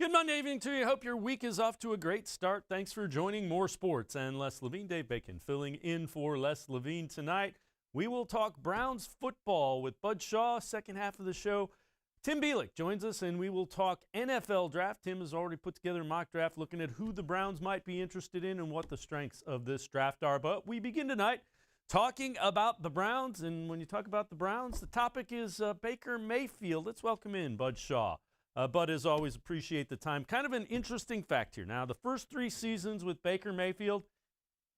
Good Monday evening to you. Hope your week is off to a great start. Thanks for joining More Sports and Les Levine. Dave Bacon filling in for Les Levine tonight. We will talk Browns football with Bud Shaw. Second half of the show, Tim Bielik joins us, and we will talk NFL draft. Tim has already put together a mock draft looking at who the Browns might be interested in and what the strengths of this draft are. But we begin tonight talking about the Browns. And when you talk about the Browns, the topic is Baker Mayfield. Let's welcome in Bud Shaw. Bud, as always, appreciate the time. Kind of an interesting fact here. Now, the first 3 seasons with Baker Mayfield,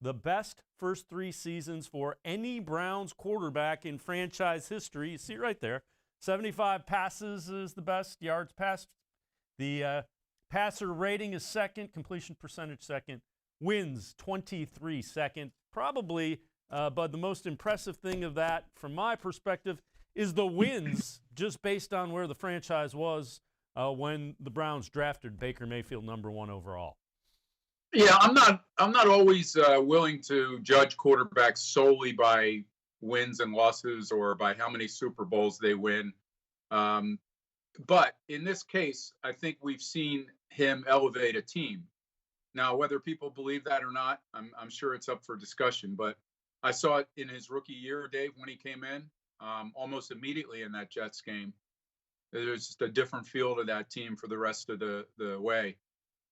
the best first 3 seasons for any Browns quarterback in franchise history. You see it right there. 75 passes is the best, yards passed. The passer rating is second, completion percentage second, wins 23 second. Probably, Bud, the most impressive thing of that, from my perspective, is the wins just based on where the franchise was when the Browns drafted Baker Mayfield number 1 overall. Yeah, I'm not always willing to judge quarterbacks solely by wins and losses or by how many Super Bowls they win. But in this case, I think we've seen him elevate a team. Now, whether people believe that or not, I'm sure it's up for discussion. But I saw it in his rookie year, Dave, when he came in, almost immediately in that Jets game. There's just a different feel to that team for the rest of the way.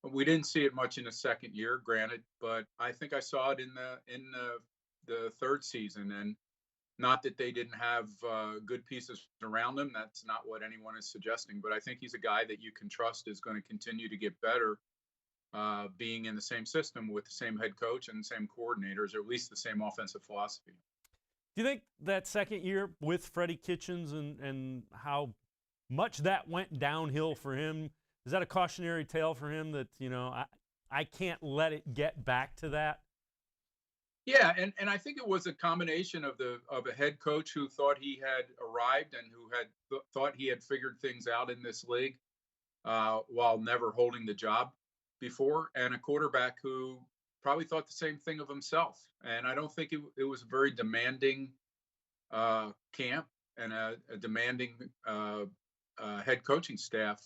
We didn't see it much in the second year, granted, but I think I saw it in the third season. And not that they didn't have good pieces around them. That's not what anyone is suggesting. But I think he's a guy that you can trust is going to continue to get better, being in the same system with the same head coach and the same coordinators, or at least the same offensive philosophy. Do you think that second year with Freddie Kitchens and how much that went downhill for him, is that a cautionary tale for him that, I can't let it get back to that? Yeah, and I think it was a combination of a head coach who thought he had arrived and who had thought he had figured things out in this league while never holding the job before, and a quarterback who probably thought the same thing of himself. And I don't think it was a very demanding camp and a demanding head coaching staff.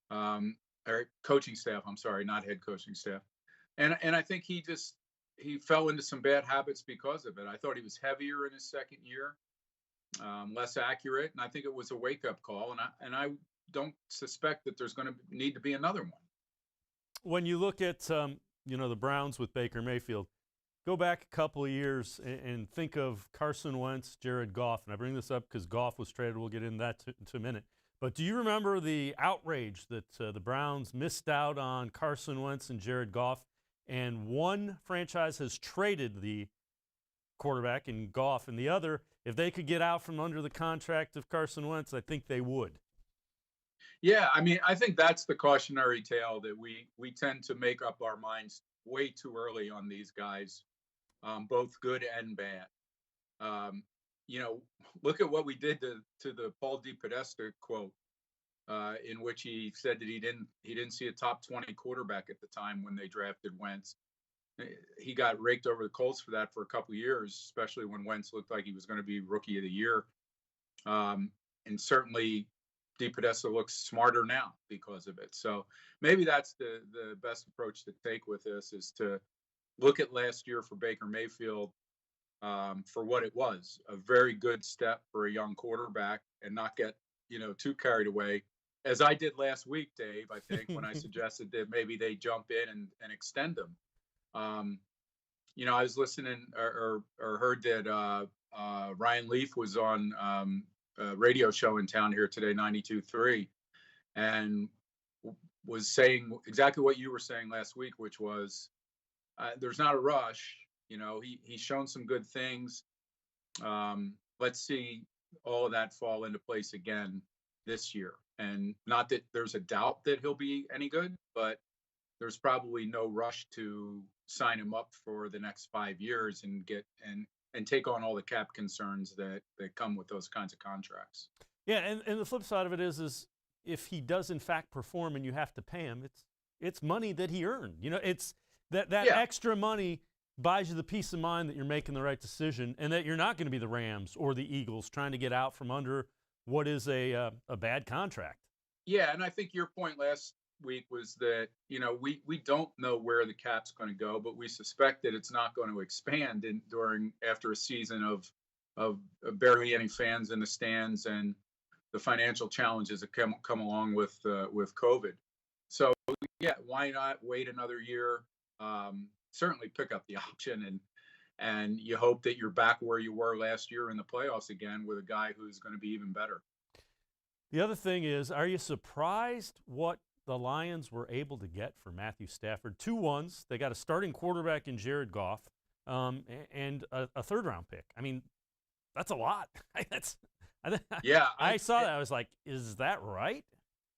Or coaching staff, I'm sorry, not head coaching staff. And I think he fell into some bad habits because of it. I thought he was heavier in his second year, less accurate, and I think it was a wake-up call. And I don't suspect that there's going to need to be another one. When you look at the Browns with Baker Mayfield, go back a couple of years and think of Carson Wentz, Jared Goff, and I bring this up because Goff was traded. We'll get into that to a minute. But do you remember the outrage that the Browns missed out on Carson Wentz and Jared Goff? And one franchise has traded the quarterback in Goff, and the other, if they could get out from under the contract of Carson Wentz, I think they would. Yeah, I mean, I think that's the cautionary tale that we tend to make up our minds way too early on these guys, both good and bad. Look at what we did to the Paul DePodesta quote, in which he said that he didn't see a top 20 quarterback at the time when they drafted Wentz. He got raked over the coals for that for a couple of years, especially when Wentz looked like he was going to be rookie of the year. And certainly DePodesta looks smarter now because of it. So maybe that's the best approach to take with this, is to look at last year for Baker Mayfield for what it was, a very good step for a young quarterback, and not get too carried away, as I did last week, Dave, I think, when I suggested that maybe they jump in and extend them. I was listening or heard that Ryan Leaf was on a radio show in town here today, 92.3, and was saying exactly what you were saying last week, which was there's not a rush. He's shown some good things. Let's see all of that fall into place again this year. And not that there's a doubt that he'll be any good, but there's probably no rush to sign him up for the next 5 years and get and take on all the cap concerns that come with those kinds of contracts. Yeah, and the flip side of it is if he does in fact perform and you have to pay him, it's money that he earned. It's that extra money buys you the peace of mind that you're making the right decision and that you're not going to be the Rams or the Eagles trying to get out from under what is a bad contract. Yeah, and I think your point last week was that, we don't know where the cap's going to go, but we suspect that it's not going to expand after a season of barely any fans in the stands and the financial challenges that come along with COVID. So yeah, why not wait another year? Certainly pick up the option, and you hope that you're back where you were last year in the playoffs again with a guy who's going to be even better. The other thing is, are you surprised what the Lions were able to get for Matthew Stafford? 2 ones. They got a starting quarterback in Jared Goff, and a third-round pick. I mean, that's a lot. Yeah, I saw that. I was like, is that right?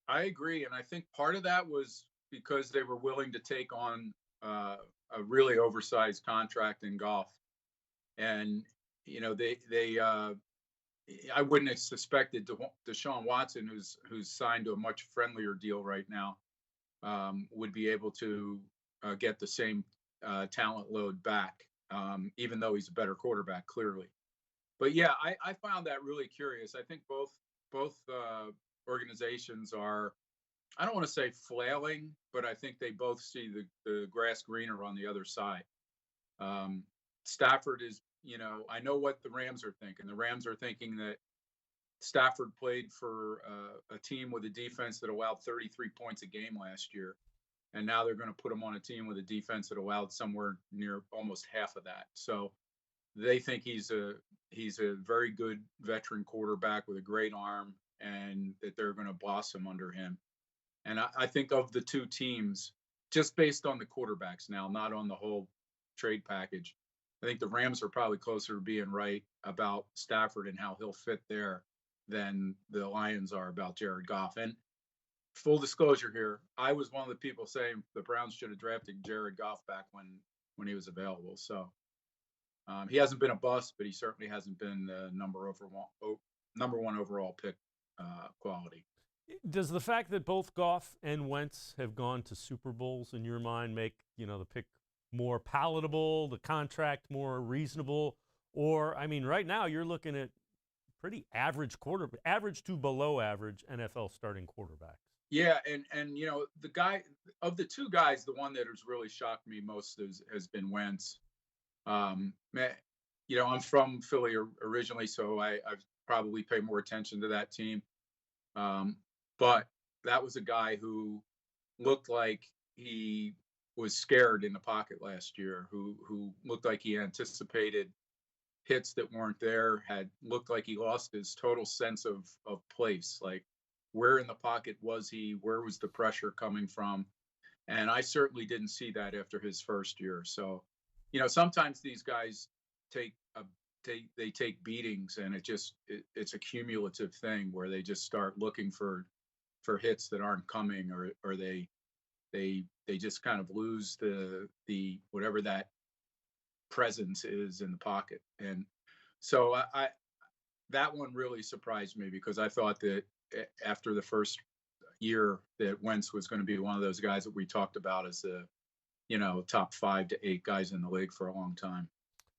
I agree, and I think part of that was because they were willing to take on a really oversized contract in Goff, and I wouldn't have suspected Deshaun Watson, who's signed to a much friendlier deal right now, would be able to get the same talent load back, even though he's a better quarterback, clearly. But yeah, I found that really curious. I think both organizations are, I don't want to say flailing, but I think they both see the grass greener on the other side. Stafford is, I know what the Rams are thinking. The Rams are thinking that Stafford played for a team with a defense that allowed 33 points a game last year. And now they're going to put him on a team with a defense that allowed somewhere near almost half of that. So they think he's a very good veteran quarterback with a great arm, and that they're going to blossom under him. And I think of the two teams, just based on the quarterbacks now, not on the whole trade package, I think the Rams are probably closer to being right about Stafford and how he'll fit there than the Lions are about Jared Goff. And full disclosure here, I was one of the people saying the Browns should have drafted Jared Goff back when he was available. So he hasn't been a bust, but he certainly hasn't been the number one overall pick quality. Does the fact that both Goff and Wentz have gone to Super Bowls in your mind make the pick more palatable, the contract more reasonable? Or, I mean, right now you're looking at pretty average to below average NFL starting quarterbacks. Yeah, and the guy of the two guys, the one that has really shocked me most has been Wentz. I'm from Philly originally, so I probably pay more attention to that team. But that was a guy who looked like he was scared in the pocket last year, who looked like he anticipated hits that weren't there, looked like he lost his total sense of place. Like, where in the pocket was he? Where was the pressure coming from? And I certainly didn't see that after his first year. So, sometimes these guys take beatings, and it's a cumulative thing where they just start looking for hits that aren't coming, or they just kind of lose the whatever that presence is in the pocket. And so I that one really surprised me, because I thought that after the first year that Wentz was going to be one of those guys that we talked about as the top 5 to 8 guys in the league for a long time.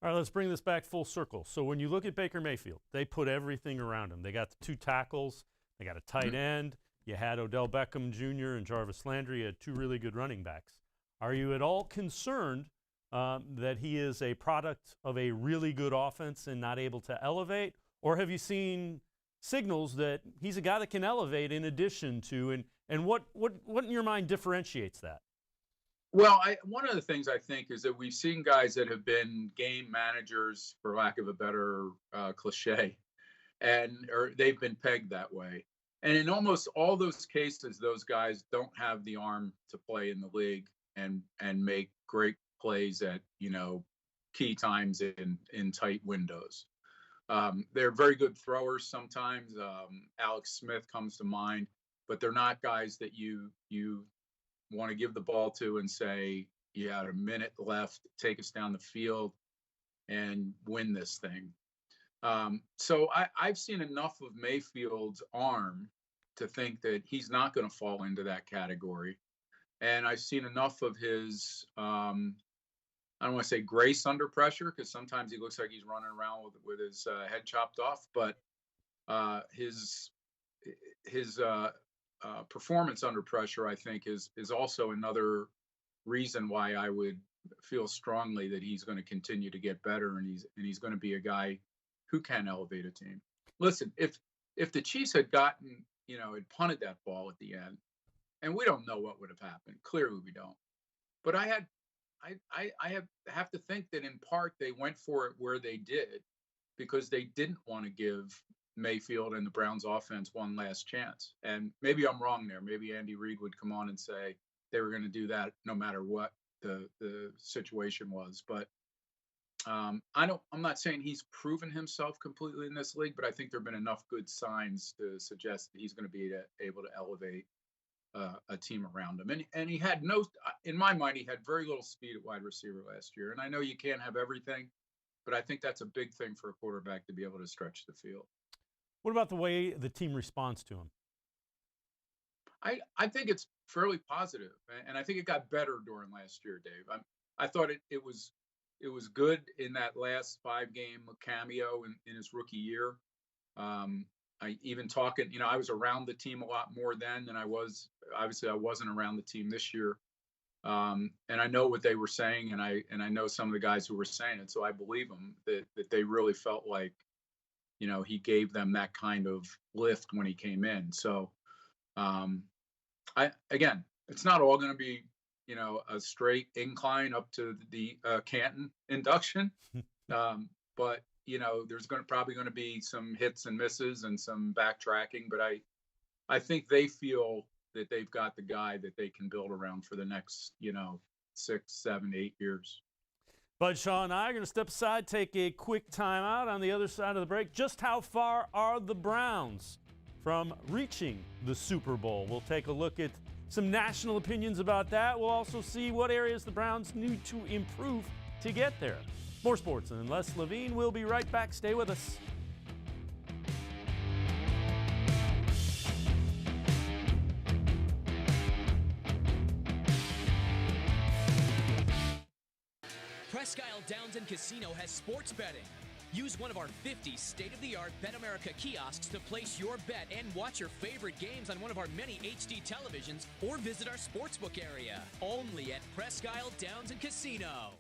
All right, let's bring this back full circle. So when you look at Baker Mayfield, they put everything around him. They got the 2 tackles. They got a tight end. You had Odell Beckham Jr. and Jarvis Landry. You had 2 really good running backs. Are you at all concerned that he is a product of a really good offense and not able to elevate? Or have you seen signals that he's a guy that can elevate in addition to, and what in your mind differentiates that? Well, one of the things I think is that we've seen guys that have been game managers, for lack of a better cliche, or they've been pegged that way. And in almost all those cases, those guys don't have the arm to play in the league and make great plays at key times in tight windows. They're very good throwers sometimes. Alex Smith comes to mind, but they're not guys that you want to give the ball to and say, you had a minute left, take us down the field and win this thing. So I've seen enough of Mayfield's arm to think that he's not going to fall into that category. And I've seen enough of his, I don't want to say grace under pressure, because sometimes he looks like he's running around with his head chopped off, but his performance under pressure, I think, is also another reason why I would feel strongly that he's going to continue to get better, and he's going to be a guy who can elevate a team. Listen, if the Chiefs had gotten, had punted that ball at the end, and we don't know what would have happened. Clearly, we don't. But I have to think that in part they went for it where they did because they didn't want to give Mayfield and the Browns offense one last chance. And maybe I'm wrong there. Maybe Andy Reid would come on and say they were going to do that no matter what the situation was. But I'm not saying he's proven himself completely in this league, but I think there have been enough good signs to suggest that he's going to be able to elevate a team around him. And he had in my mind, he had very little speed at wide receiver last year. And I know you can't have everything, but I think that's a big thing for a quarterback to be able to stretch the field. What about the way the team responds to him? I think it's fairly positive, and I think it got better during last year, Dave. I thought it was good in that last 5-game cameo in his rookie year. I even talking, I was around the team a lot more then than I was. Obviously, I wasn't around the team this year, and I know what they were saying, and I know some of the guys who were saying it, so I believe them that they really felt like, he gave them that kind of lift when he came in. So, again, it's not all going to be, a straight incline up to the Canton induction, but there's probably going to be some hits and misses and some backtracking. But I think they feel that they've got the guy that they can build around for the next 6, 7, 8 years. Bud Shaw and I are going to step aside, take a quick timeout. On the other side of the break, just how far are the Browns from reaching the Super Bowl? We'll take a look at some national opinions about that. We'll also see what areas the Browns need to improve to get there. More sports and Les Levine. We'll be right back. Stay with us. Presque Isle Downs and Casino has sports betting. Use one of our 50 state-of-the-art Bet America kiosks to place your bet and watch your favorite games on one of our many HD televisions or visit our sportsbook area. Only at Presque Isle Downs and Casino.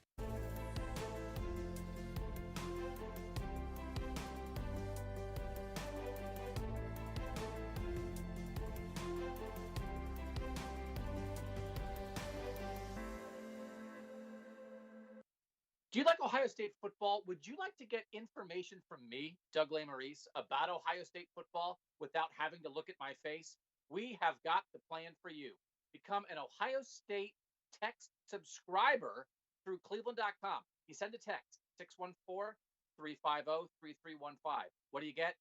Do you like Ohio State football? Would you like to get information from me, Doug Lesmerises, about Ohio State football without having to look at my face? We have got the plan for you. Become an Ohio State text subscriber through cleveland.com. You send a text, 614-350-3315. What do you get?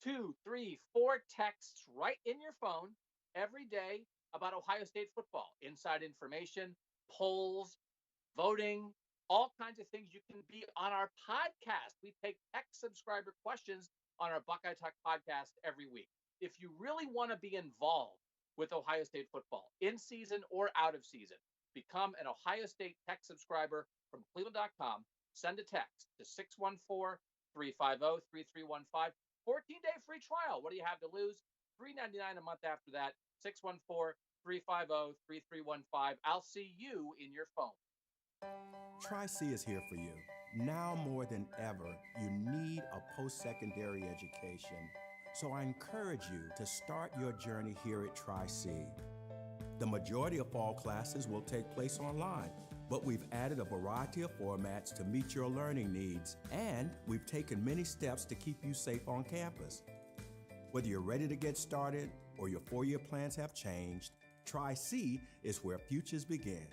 2, 3, 4 texts right in your phone every day about Ohio State football. Inside information, polls, voting, all kinds of things. You can be on our podcast. We take text subscriber questions on our Buckeye Talk podcast every week. If you really want to be involved with Ohio State football, in season or out of season, become an Ohio State text subscriber from cleveland.com. Send a text to 614-350-3315. 14-day free trial. What do you have to lose? $3.99 a month after that. 614-350-3315. I'll see you in your phone. Tri-C is here for you. Now more than ever, you need a post-secondary education. So I encourage you to start your journey here at Tri-C. The majority of fall classes will take place online, but we've added a variety of formats to meet your learning needs, and we've taken many steps to keep you safe on campus. Whether you're ready to get started or your 4-year plans have changed, Tri-C is where futures begin.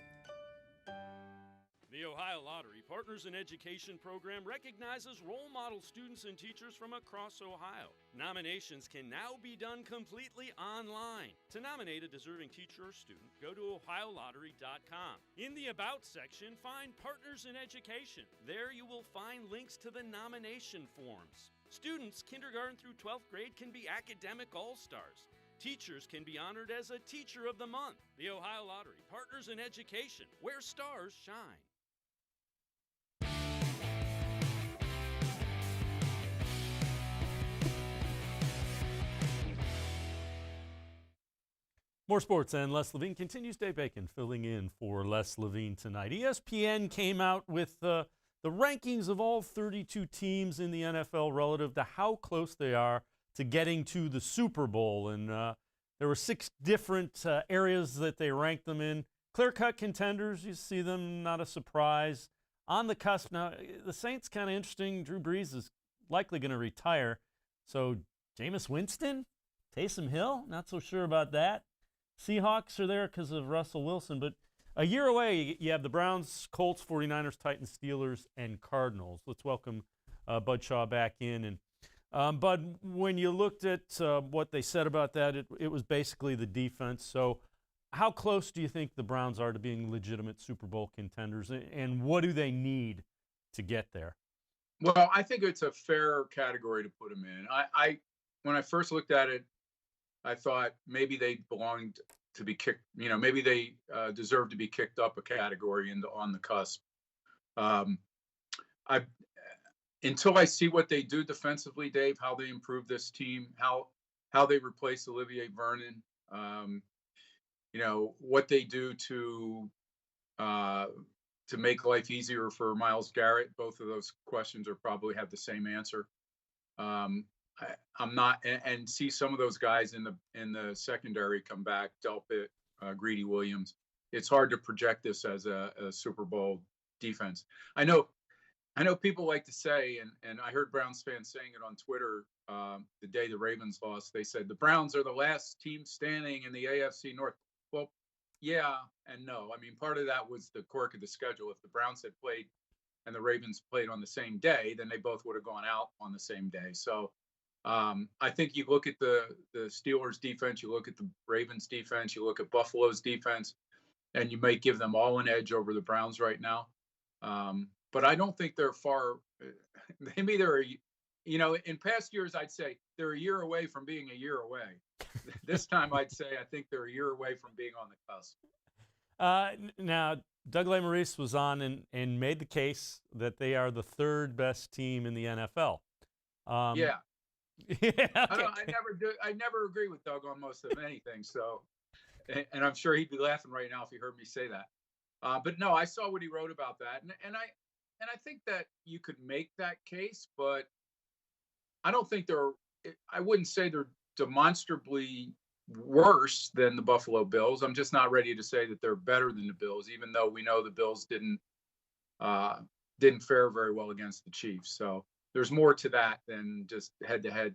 The Ohio Lottery Partners in Education program recognizes role model students and teachers from across Ohio. Nominations can now be done completely online. To nominate a deserving teacher or student, go to ohiolottery.com. In the About section, find Partners in Education. There you will find links to the nomination forms. Students kindergarten through 12th grade can be academic all-stars. Teachers can be honored as a Teacher of the Month. The Ohio Lottery Partners in Education, where stars shine. More sports and Les Levine continues. Dave Bacon filling in for Les Levine tonight. ESPN came out with the rankings of all 32 teams in the NFL relative to how close they are to getting to the Super Bowl. And there were 6 different areas that they ranked them in. Clear-cut contenders, you see them, not a surprise. On the cusp, now, the Saints kind of interesting. Drew Brees is likely going to retire. So Jameis Winston, Taysom Hill, not so sure about that. Seahawks are there because of Russell Wilson, but a year away, you have the Browns, Colts, 49ers, Titans, Steelers, and Cardinals. Let's welcome Bud Shaw back in. And Bud, when you looked at what they said about that, it was basically the defense. So how close do you think the Browns are to being legitimate Super Bowl contenders, and what do they need to get there? Well, I think it's a fair category to put them in. When I first looked at it, I thought maybe they belonged to be kicked. Maybe they deserve to be kicked up a category on the cusp. Until I see what they do defensively, Dave, how they improve this team, how they replace Olivier Vernon, what they do to make life easier for Myles Garrett. Both of those questions probably have the same answer. I'm not, and see some of those guys in the secondary come back, Delpit, Greedy Williams. It's hard to project this as a Super Bowl defense. I know people like to say, and I heard Browns fans saying it on Twitter the day the Ravens lost. They said the Browns are the last team standing in the AFC North. Well, yeah and no. I mean, part of that was the quirk of the schedule. If the Browns had played and the Ravens played on the same day, then they both would have gone out on the same day. So I think you look at the Steelers defense, you look at the Ravens defense, you look at Buffalo's defense, and you may give them all an edge over the Browns right now. But I don't think they're far. Maybe they're, in past years, I'd say they're a year away from being a year away. This time, I'd say I think they're a year away from being on the cusp. Now, Doug Maurice was on and made the case that they are the 3rd best team in the NFL. Yeah. Yeah, okay. I never agree with Doug on most of anything. So, and I'm sure he'd be laughing right now if he heard me say that. But no, I saw what he wrote about that, and I think that you could make that case, but I don't think I wouldn't say they're demonstrably worse than the Buffalo Bills. I'm just not ready to say that they're better than the Bills, even though we know the Bills didn't fare very well against the Chiefs. So there's more to that than just head-to-head,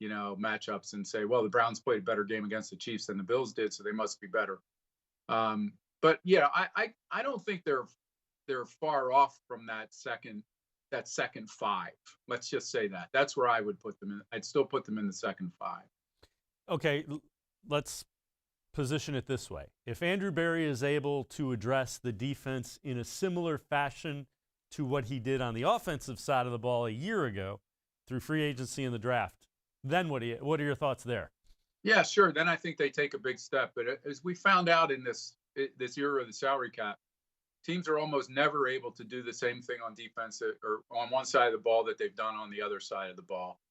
matchups and say, well, the Browns played a better game against the Chiefs than the Bills did, so they must be better. But yeah, I don't think they're far off from that second 5. Let's just say that. That's where I would put them in. I'd still put them in the second 5. Okay, let's position it this way. If Andrew Berry is able to address the defense in a similar fashion to what he did on the offensive side of the ball a year ago through free agency and the draft, then what are your thoughts there? Yeah, sure. Then I think they take a big step. But as we found out in this era of the salary cap, teams are almost never able to do the same thing on defense or on one side of the ball that they've done on the other side of the ball.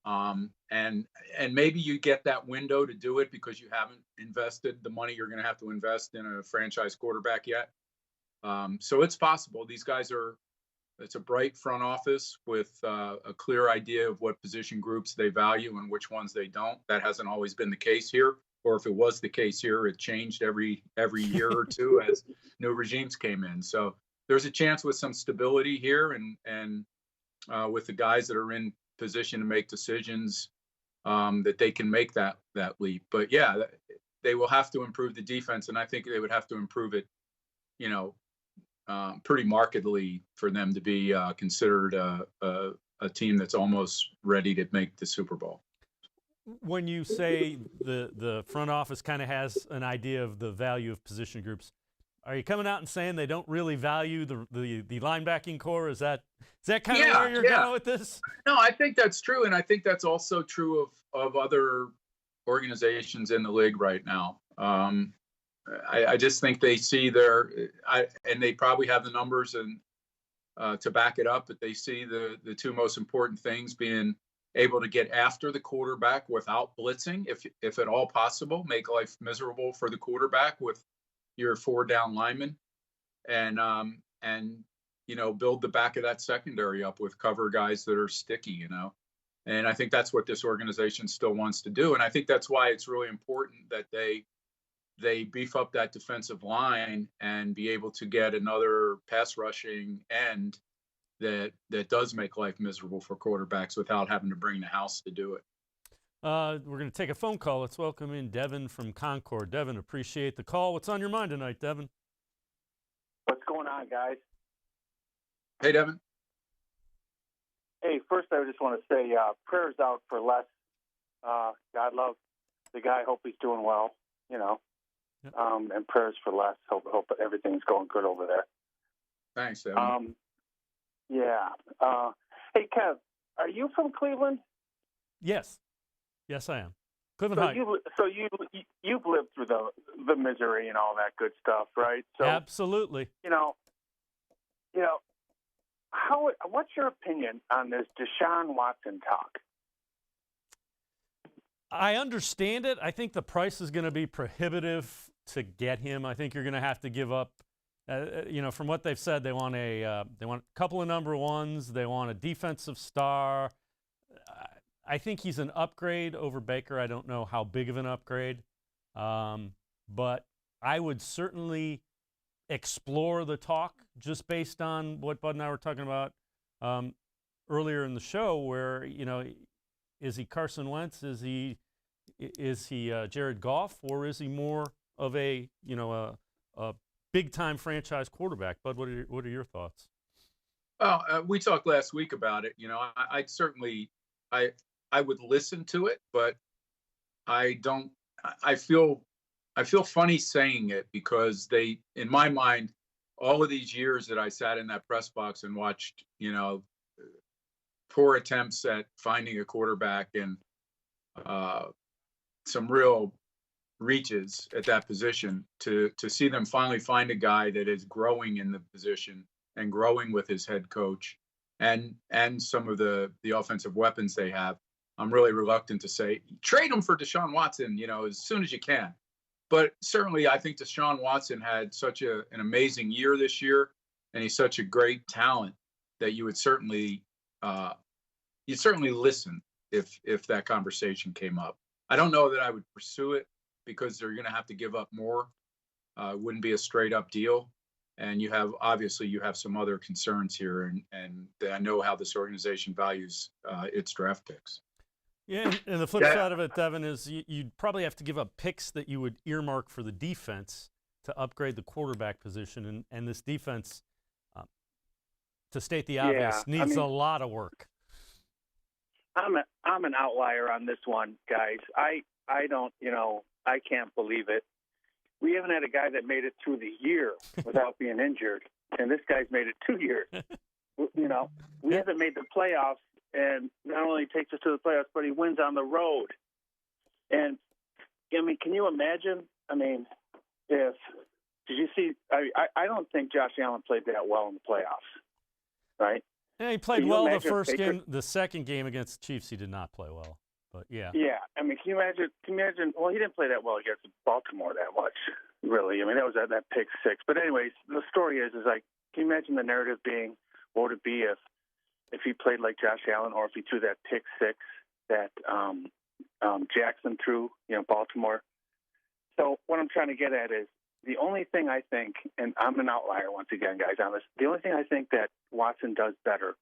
And maybe you get that window to do it because you haven't invested the money you're going to have to invest in a franchise quarterback yet. So it's possible. These guys it's a bright front office with a clear idea of what position groups they value and which ones they don't. That hasn't always been the case here. Or if it was the case here, it changed every year or two as new regimes came in. So there's a chance with some stability here and with the guys that are in position to make decisions that they can make that leap. But yeah, they will have to improve the defense, and I think they would have to improve it, pretty markedly for them to be considered a team that's almost ready to make the Super Bowl. When you say the front office kind of has an idea of the value of position groups, are you coming out and saying they don't really value the linebacking core? Is that kind of where you're going with this? No, I think that's true, and I think that's also true of other organizations in the league right now. I just think they see and they probably have the numbers and to back it up, but they see the 2 most important things being able to get after the quarterback without blitzing, if at all possible, make life miserable for the quarterback with your 4 down linemen, and build the back of that secondary up with cover guys that are sticky, And I think that's what this organization still wants to do, and I think that's why it's really important that they beef up that defensive line and be able to get another pass rushing end that does make life miserable for quarterbacks without having to bring the house to do it. We're going to take a phone call. Let's welcome in Devin from Concord. Devin, appreciate the call. What's on your mind tonight, Devin? What's going on, guys? Hey, Devin. Hey, first I just want to say prayers out for Les. God love the guy. Hope he's doing well, Yep. And prayers for Les. Hope everything's going good over there. Thanks, Devin. Yeah. Hey, Kev, are you from Cleveland? Yes. Yes, I am. Cleveland High. You've lived through the misery and all that good stuff, right? So absolutely. What's your opinion on this Deshaun Watson talk? I understand it. I think the price is going to be prohibitive to get him. I think you're going to have to give up. From what they've said, they want a couple of number ones. They want a defensive star. I think he's an upgrade over Baker. I don't know how big of an upgrade, but I would certainly explore the talk just based on what Bud and I were talking about earlier in the show. Where is he Carson Wentz? Is he Jared Goff, or is he more of a big-time franchise quarterback? Bud, what are your thoughts? Well, we talked last week about it. I'd certainly, I would listen to it, but I don't. I feel funny saying it because in my mind, all of these years that I sat in that press box and watched, poor attempts at finding a quarterback and some real reaches at that position, to see them finally find a guy that is growing in the position and growing with his head coach and some of the offensive weapons they have. I'm really reluctant to say trade him for Deshaun Watson, as soon as you can. But certainly I think Deshaun Watson had such an amazing year this year, and he's such a great talent that you would certainly listen if that conversation came up. I don't know that I would pursue it because they're going to have to give up more. It wouldn't be a straight up deal. And you have some other concerns here, and I know how this organization values its draft picks. Yeah, and the flip side of it, Devin, is you'd probably have to give up picks that you would earmark for the defense to upgrade the quarterback position, and this defense, to state the obvious, needs a lot of work. I'm an outlier on this one, guys. I don't, I can't believe it. We haven't had a guy that made it through the year without being injured, and this guy's made it 2 years. We haven't made the playoffs, and not only takes us to the playoffs, but he wins on the road. And, can you imagine? Did you see? I don't think Josh Allen played that well in the playoffs, right? Yeah, he played well the first game. The second game against the Chiefs, he did not play well. But yeah. Yeah, can you imagine? Well, he didn't play that well against Baltimore that much, really. That was that pick six. But anyways, the story is like, can you imagine the narrative being, what would it be if he played like Josh Allen, or if he threw that pick six that Jackson threw, Baltimore? So what I'm trying to get at is, the only thing I think, and I'm an outlier once again, guys, on this, the only thing I think that Watson does better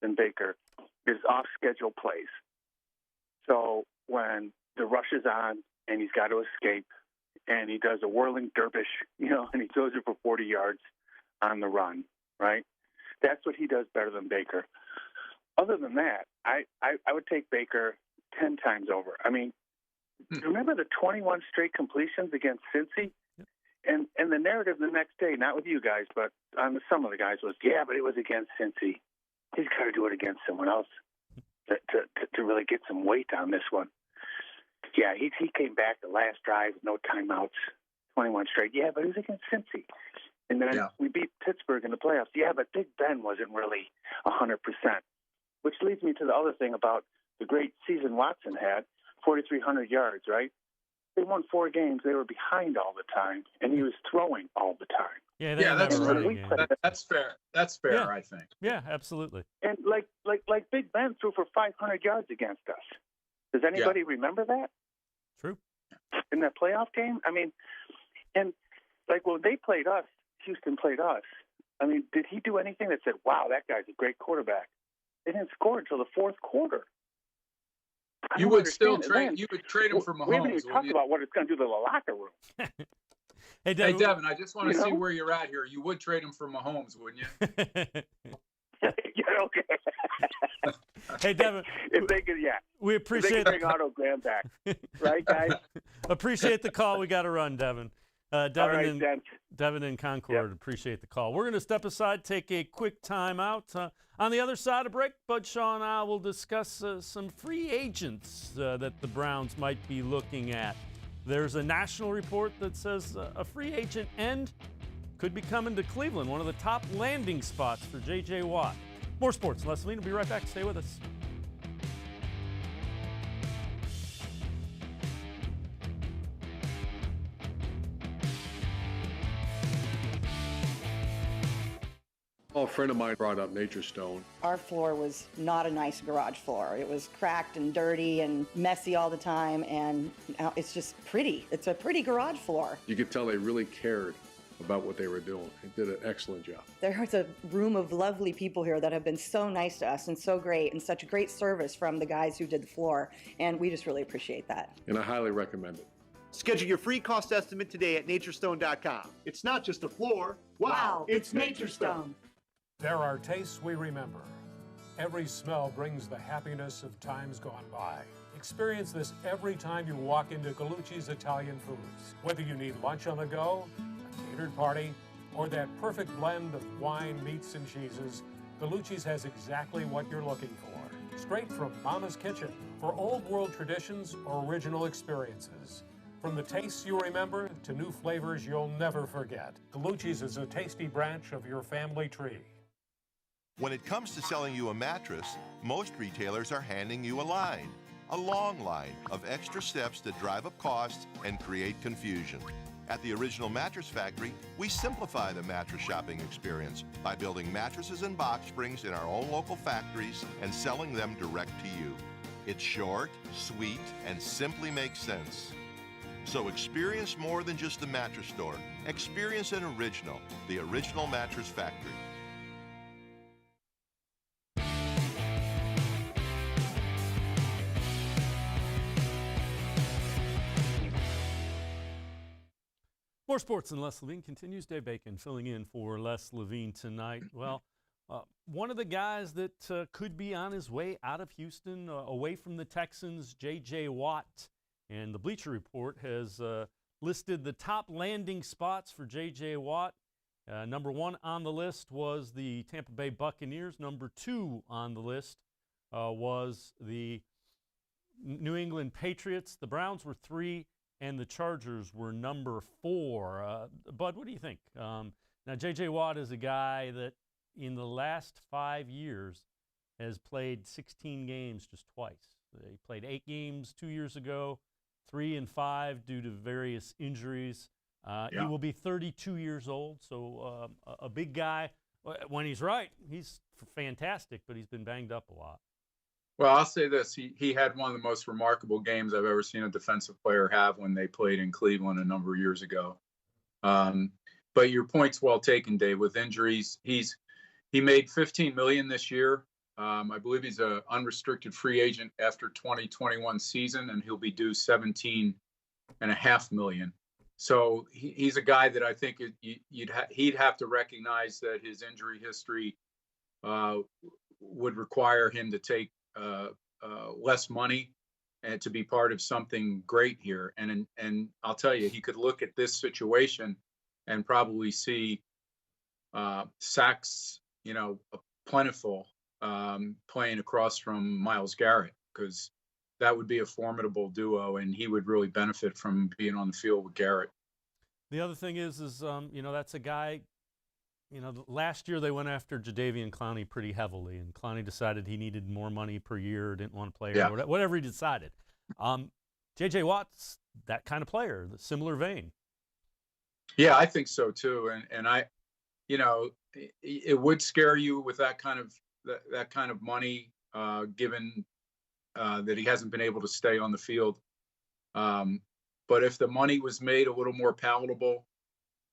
than Baker is off-schedule plays. So when the rush is on and he's got to escape, and he does a whirling dervish, and he throws it for 40 yards on the run, right? That's what he does better than Baker. Other than that, I would take Baker 10 times over. Remember the 21 straight completions against Cincy? And the narrative the next day, not with you guys, but on some of the guys, was, yeah, but it was against Cincy. He's got to do it against someone else to really get some weight on this one. Yeah, he came back the last drive, no timeouts, 21 straight. Yeah, but it was against Cincy. And then we beat Pittsburgh in the playoffs. Yeah, but Big Ben wasn't really 100%. Which leads me to the other thing about the great season Watson had, 4,300 yards, right? They won 4 games. They were behind all the time, and he was throwing all the time. Yeah, they Yeah, didn't that's have a running true. game. That's fair. That's fair, Yeah. I think. Yeah, absolutely. And like Big Ben threw for 500 yards against us. Does anybody remember that True. in that playoff game? I mean, and like when they played us, Houston played us. I mean, did he do anything that said, "Wow, that guy's a great quarterback"? They didn't score until the fourth quarter. You would still trade. You would trade him for Mahomes. We haven't even talked about what it's going to do to the locker room. Hey, Hey, Devin. Devin, I just want to You see know? where you're at here. You would trade him for Mahomes, wouldn't you? Yeah, okay. Hey, Devin. If they could, We if they appreciate could bring Otto Graham back, right, guys? appreciate the call. We got to run, Devin. Devin, All right, and, gents. Devin and Concord, appreciate the call. We're going to step aside, take a quick time out. On the other side of break, Bud Shaw and I will discuss some free agents that the Browns might be looking at. There's a national report that says a free agent end could be coming to Cleveland, one of the top landing spots for J.J. Watt. More sports. Les Levine will be right back. Stay with us. A friend of mine brought up Nature Stone. Our floor was not a nice garage floor. It was cracked and dirty and messy all the time, and now it's just pretty. It's a pretty garage floor. You could tell they really cared about what they were doing. They did an excellent job. There's a room of lovely people here that have been so nice to us and so great, and such great service from the guys who did the floor, and we just really appreciate that. And I highly recommend it. Schedule your free cost estimate today at naturestone.com. It's not just a floor. Wow, it's Nature Stone. There are tastes we remember. Every smell brings the happiness of times gone by. Experience this every time you walk into Gallucci's Italian Foods. Whether you need lunch on the go, a catered party, or that perfect blend of wine, meats, and cheeses, Gallucci's has exactly what you're looking for. Straight from Mama's Kitchen for old world traditions or original experiences. From the tastes you remember to new flavors you'll never forget. Gallucci's is a tasty branch of your family tree. When it comes to selling you a mattress, most retailers are handing you a long line of extra steps that drive up costs and create confusion. At the Original Mattress Factory, we simplify the mattress shopping experience by building mattresses and box springs in our own local factories and selling them direct to you. It's short, sweet, and simply makes sense. So experience more than just the mattress store. Experience an original, the Original Mattress Factory. More sports and Les Levine continues. Dave Bacon filling in for Les Levine tonight. Well, one of the guys that could be on his way out of Houston, away from the Texans, J.J. Watt. And the Bleacher Report has listed the top landing spots for J.J. Watt. Number 1 on the list was the Tampa Bay Buccaneers. Number 2 on the list was the New England Patriots. The Browns were 3, and the Chargers were number 4. Bud, what do you think? Now, J.J. Watt is a guy that in the last 5 years has played 16 games just twice. He played 8 games 2 years ago, 3 and 5 due to various injuries. He will be 32 years old, so a big guy. When he's right, he's fantastic, but he's been banged up a lot. Well, I'll say this. He had one of the most remarkable games I've ever seen a defensive player have when they played in Cleveland a number of years ago. But your point's well taken, Dave. With injuries, he made $15 million this year. I believe he's an unrestricted free agent after 2021 season, and he'll be due $17.5 million. So he's a guy that I think he'd have to recognize that his injury history would require him to take less money and to be part of something great here. And I'll tell you, he could look at this situation and probably see sacks, plentiful, playing across from Myles Garrett, because that would be a formidable duo, and he would really benefit from being on the field with Garrett. The other thing is that's a guy last year they went after Jadeveon Clowney pretty heavily, and Clowney decided he needed more money per year, didn't want to play, or whatever he decided. J.J. Watt's that kind of player, the similar vein. Yeah, I think so too, and I, it would scare you with that kind of money, given that he hasn't been able to stay on the field. But if the money was made a little more palatable,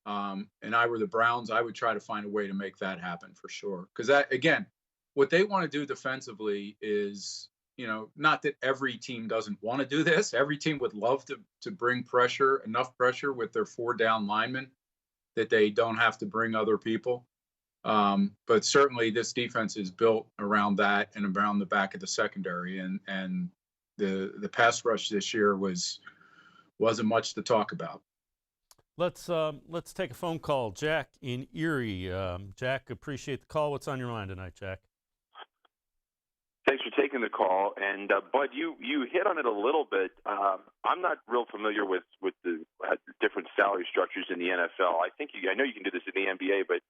and I were the Browns, I would try to find a way to make that happen for sure. Because that, again, what they want to do defensively is, not that every team doesn't want to do this. Every team would love to bring enough pressure with their 4 down linemen that they don't have to bring other people. But certainly this defense is built around that and around the back of the secondary. And the pass rush this year wasn't much to talk about. Let's take a phone call. Jack in Erie. Jack, appreciate the call. What's on your mind tonight, Jack? Thanks for taking the call. And Bud, you hit on it a little bit. I'm not real familiar with the different salary structures in the NFL. I know you can do this in the NBA, but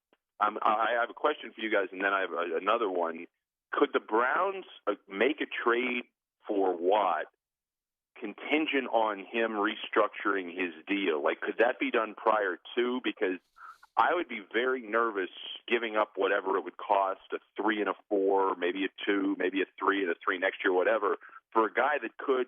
I have a question for you guys, and then I have another one. Could the Browns make a trade for Watt contingent on him restructuring his deal? Like, could that be done prior to? Because I would be very nervous giving up whatever it would cost, a 3 and a 4, maybe a 2, maybe a 3 and a 3 next year, whatever, for a guy that could,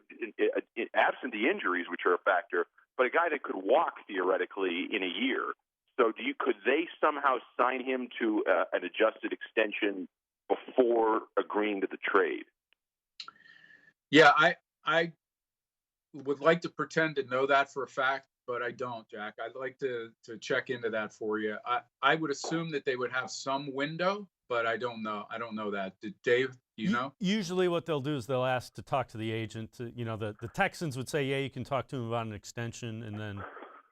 absent the injuries, which are a factor, but a guy that could walk theoretically in a year. So could they somehow sign him to an adjusted extension before agreeing to the trade? Yeah, I would like to pretend to know that for a fact, but I don't, Jack. I'd like to check into that for you. I would assume that they would have some window, but I don't know. I don't know that. Dave, do you know? Usually what they'll do is they'll ask to talk to the agent. The Texans would say, yeah, you can talk to him about an extension, and then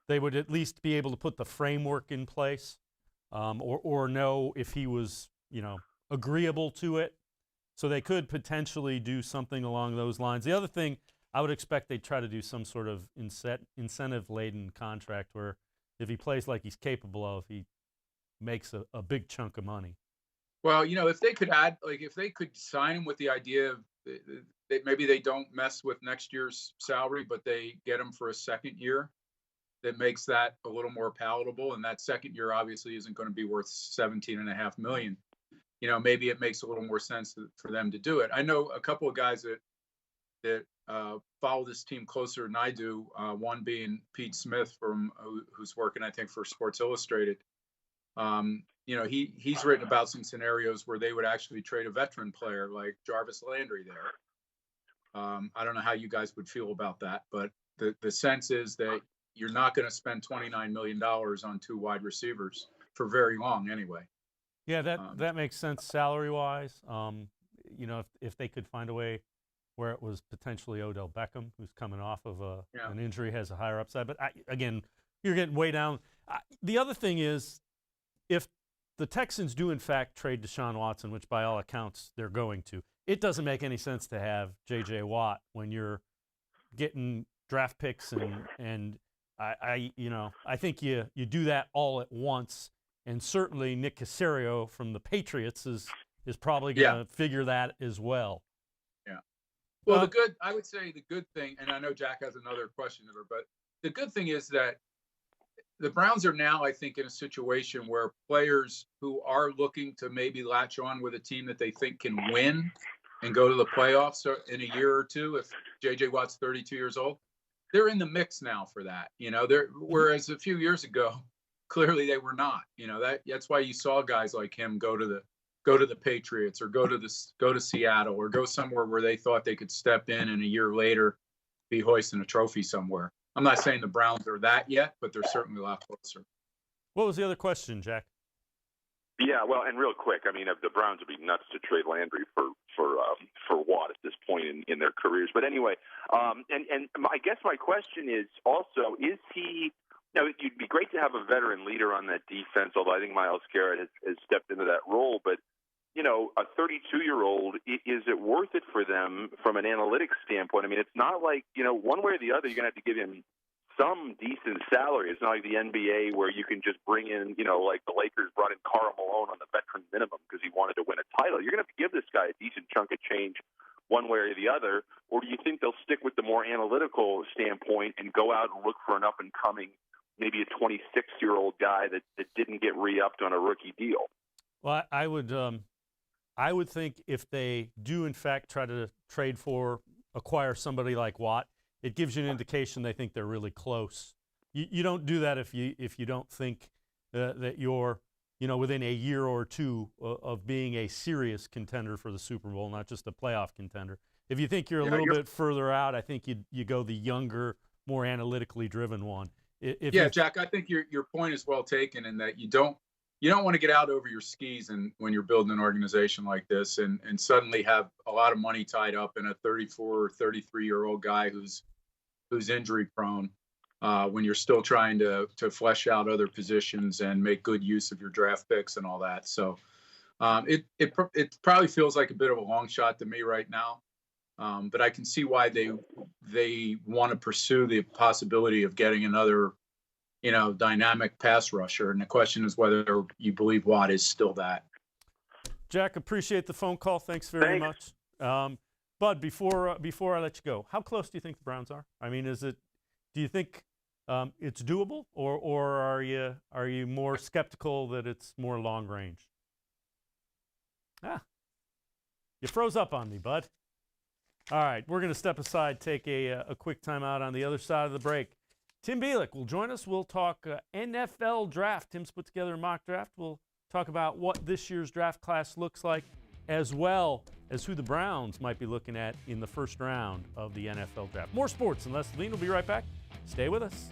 they would at least be able to put the framework in place, or know if he was, agreeable to it. So they could potentially do something along those lines. The other thing, I would expect they'd try to do some sort of incentive-laden contract where if he plays like he's capable of, he makes a big chunk of money. Well, if they could if they could sign him with the idea of maybe they don't mess with next year's salary, but they get him for a second year, that makes that a little more palatable. And that second year obviously isn't going to be worth $17.5 million. Maybe it makes a little more sense for them to do it. I know a couple of guys that follow this team closer than I do. One being Pete Smith who's working, I think, for Sports Illustrated. He's written about some scenarios where they would actually trade a veteran player like Jarvis Landry there. I don't know how you guys would feel about that, but the sense is that you're not going to spend $29 million on 2 wide receivers for very long anyway. Yeah, that makes sense salary-wise. If they could find a way where it was potentially Odell Beckham, who's coming off of an injury, has a higher upside. But again, you're getting way down. The other thing is, if the Texans do in fact trade Deshaun Watson, which by all accounts they're going to, it doesn't make any sense to have J.J. Watt when you're getting draft picks and I think you do that all at once. And certainly Nick Caserio from the Patriots is probably going to figure that as well. Yeah. Well, I would say the good thing, and I know Jack has another question, but the good thing is that the Browns are now, I think, in a situation where players who are looking to maybe latch on with a team that they think can win and go to the playoffs in a year or two, if J.J. Watt's 32 years old, they're in the mix now for that. Whereas a few years ago, clearly they were not. That's why you saw guys like him go to the Patriots or go to Seattle or go somewhere where they thought they could step in and a year later be hoisting a trophy somewhere. I'm not saying the Browns are that yet, but they're certainly a lot closer. What was the other question, Jack? Yeah, well, and real quick, I mean, the Browns would be nuts to trade Landry for Watt at this point in their careers. But anyway, and I guess my question is also, is he? Now, it'd be great to have a veteran leader on that defense, although I think Myles Garrett has stepped into that role. But, a 32-year-old, is it worth it for them from an analytics standpoint? I mean, it's not like, one way or the other, you're going to have to give him some decent salary. It's not like the NBA where you can just bring in, like the Lakers brought in Karl Malone on the veteran minimum because he wanted to win a title. You're going to have to give this guy a decent chunk of change one way or the other, or do you think they'll stick with the more analytical standpoint and go out and look for an up-and-coming, maybe a 26-year-old guy that didn't get re-upped on a rookie deal? Well, I would think if they do, in fact, try to acquire somebody like Watt, it gives you an indication they think they're really close. You don't do that if you don't think that you're within a year or two of being a serious contender for the Super Bowl, not just a playoff contender. If you think you're a little bit further out, I think you go the younger, more analytically driven one. Jack, I think your point is well taken in that you don't want to get out over your skis when you're building an organization like this and suddenly have a lot of money tied up in a 34 or 33-year-old guy who's injury prone. When you're still trying to flesh out other positions and make good use of your draft picks and all that. So it probably feels like a bit of a long shot to me right now. But I can see why they want to pursue the possibility of getting another, dynamic pass rusher. And the question is whether you believe Watt is still that. Jack, appreciate the phone call. Thanks very much. Bud, before I let you go, how close do you think the Browns are? I mean, do you think it's doable, or are you more skeptical that it's more long range? You froze up on me, Bud. All right, we're going to step aside, take a quick time out. On the other side of the break, Tim Bielik will join us. We'll talk NFL draft. Tim's put together a mock draft. We'll talk about what this year's draft class looks like, as well as who the Browns might be looking at in the first round of the NFL draft. More sports, and Les Levine will be right back. Stay with us.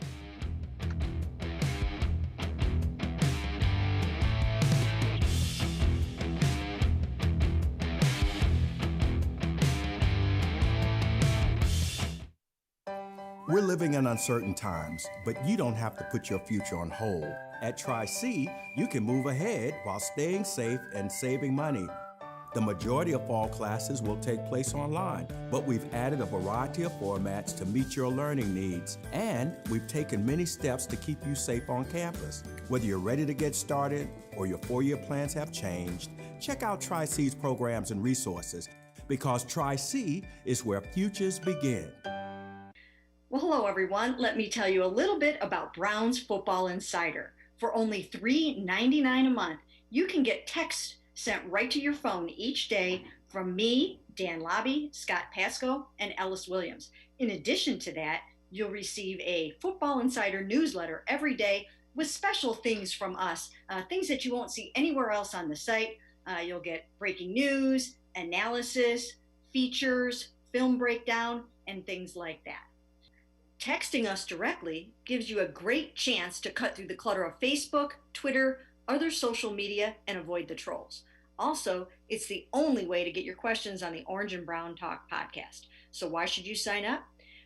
We're living in uncertain times, but you don't have to put your future on hold. At Tri-C, you can move ahead while staying safe and saving money. The majority of fall classes will take place online, but we've added a variety of formats to meet your learning needs, and we've taken many steps to keep you safe on campus. Whether you're ready to get started or your four-year plans have changed, check out Tri-C's programs and resources, because Tri-C is where futures begin. Well, hello, everyone. Let me tell you a little bit about Browns Football Insider. For only $3.99 a month, you can get text sent right to your phone each day from me, Dan Lobby, Scott Pasco, and Ellis Williams. In addition to that, you'll receive a Football Insider newsletter every day with special things from us, things that you won't see anywhere else on the site. You'll get breaking news, analysis, features, film breakdown, and things like that. Texting us directly gives you a great chance to cut through the clutter of Facebook, Twitter, other social media, and avoid the trolls. Also, it's the only way to get your questions on the Orange and Brown Talk podcast. So why should you sign up?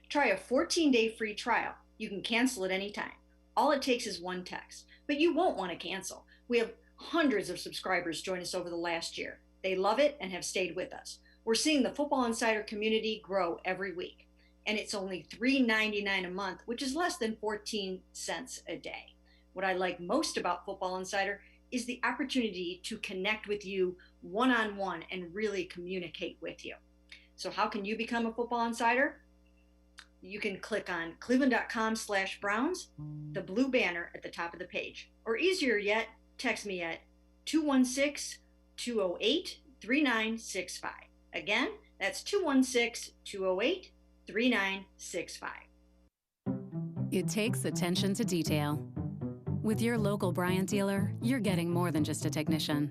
Try a 14-day free trial. You can cancel at any time. All it takes is one text, but you won't want to cancel. We have hundreds of subscribers join us over the last year. They love it and have stayed with us. We're seeing the Football Insider community grow every week. And it's only $3.99 a month, which is less than 14 cents a day. What I like most about Football Insider is the opportunity to connect with you one-on-one and really communicate with you. So how can you become a Football Insider? You can click on cleveland.com/Browns, the blue banner at the top of the page. Or easier yet, text me at 216-208-3965. Again, that's 216-208-3965. It takes attention to detail. With your local Bryant dealer, you're getting more than just a technician.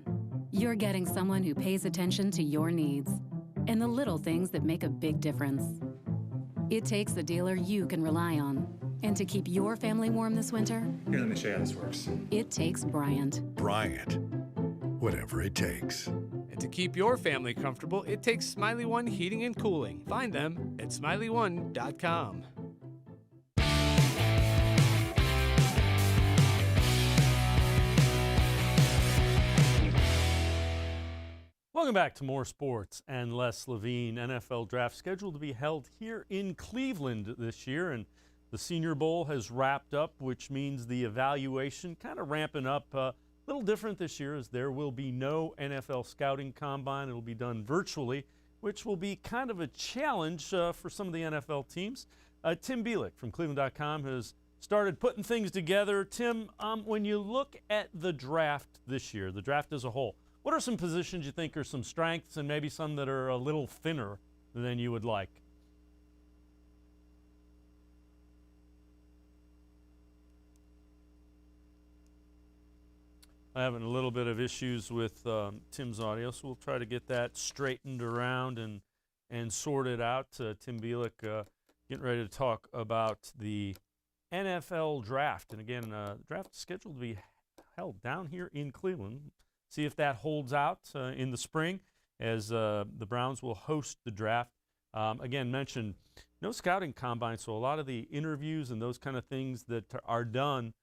You're getting someone who pays attention to your needs and the little things that make a big difference. It takes a dealer you can rely on. And to keep your family warm this winter, here, let me show you how this works. It takes Bryant. Bryant. Whatever it takes. And to keep your family comfortable, it takes Smiley One Heating and Cooling. Find them at smiley1.com. Welcome back to More Sports and Les Levine. NFL draft scheduled to be held here in Cleveland this year, and The Senior Bowl has wrapped up, which means the evaluation kind of ramping up. A little different this year as there will be no NFL scouting combine. It'll be done virtually, which will be kind of a challenge for some of the NFL teams. Tim Bielik from cleveland.com has started putting things together. Tim, when you look at the draft this year, the draft as a whole, what are some positions you think are some strengths and maybe some that are a little thinner than you would like? I'm having a little bit of issues with Tim's audio, so we'll try to get that straightened around and sorted out. Tim Bielik getting ready to talk about the NFL draft. And again, the draft is scheduled to be held down here in Cleveland. See if that holds out in the spring as the Browns will host the draft. Again, mentioned no scouting combine, so a lot of the interviews and those kind of things that are done